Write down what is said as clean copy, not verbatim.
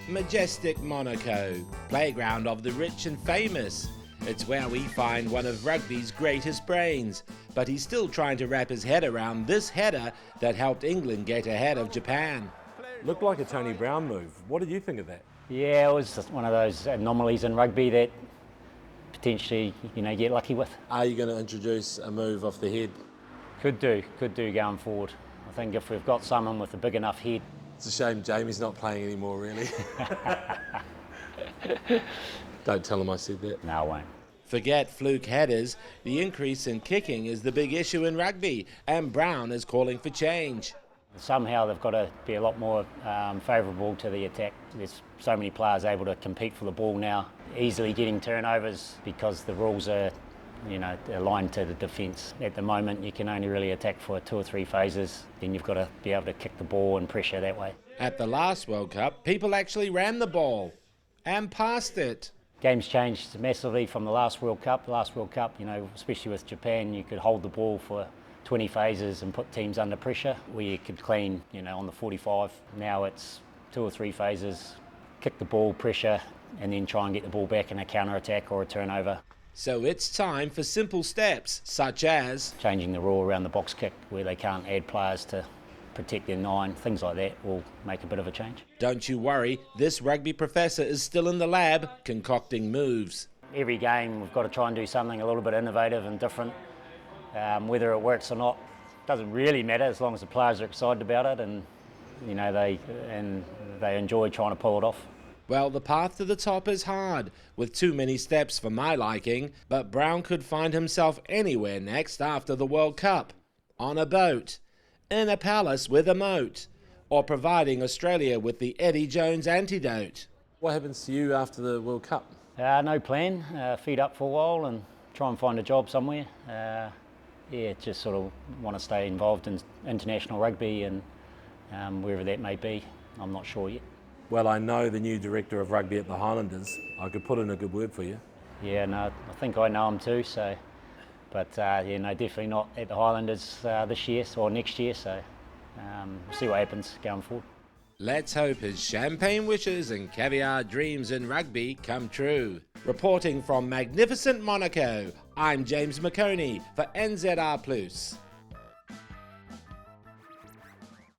Majestic Monaco, playground of the rich and famous. It's where we find one of rugby's greatest brains, but he's still trying to wrap his head around this header that helped England get ahead of Japan. Looked like a Tony Brown move. What did you think of that? Yeah, it was just one of those anomalies in rugby that potentially, get lucky with. Are you going to introduce a move off the head? Could do going forward. I think if we've got someone with a big enough head. It's a shame Jamie's not playing anymore, really. Don't tell him I said that. No, I won't. Forget fluke headers, the increase in kicking is the big issue in rugby, and Brown is calling for change. Somehow they've got to be a lot more favourable to the attack. There's so many players able to compete for the ball now, easily getting turnovers because the rules are, aligned to the defence. At the moment, you can only really attack for 2 or 3 phases. Then you've got to be able to kick the ball and pressure that way. At the last World Cup, people actually ran the ball and passed it. Game's changed massively from the last World Cup. The last World Cup, especially with Japan, you could hold the ball for 20 phases and put teams under pressure, where you could clean, on the 45. Now it's 2 or 3 phases, kick the ball, pressure, and then try and get the ball back in a counter-attack or a turnover. So it's time for simple steps, such as changing the rule around the box kick, where they can't add players to protect their 9, things like that will make a bit of a change. Don't you worry, this rugby professor is still in the lab concocting moves. Every game we've got to try and do something a little bit innovative and different. Whether it works or not doesn't really matter, as long as the players are excited about it and they enjoy trying to pull it off. Well, the path to the top is hard, with too many steps for my liking, but Brown could find himself anywhere next after the World Cup. On a boat, in a palace with a moat, or providing Australia with the Eddie Jones antidote. What happens to you after the World Cup? No plan, feed up for a while and try and find a job somewhere. Just sort of want to stay involved in international rugby and wherever that may be. I'm not sure yet. Well, I know the new director of rugby at the Highlanders. I could put in a good word for you. Yeah, no, I think I know him too. So, but definitely not at the Highlanders this year or next year. So, we'll see what happens going forward. Let's hope his champagne wishes and caviar dreams in rugby come true. Reporting from magnificent Monaco, I'm James McConey for NZR+.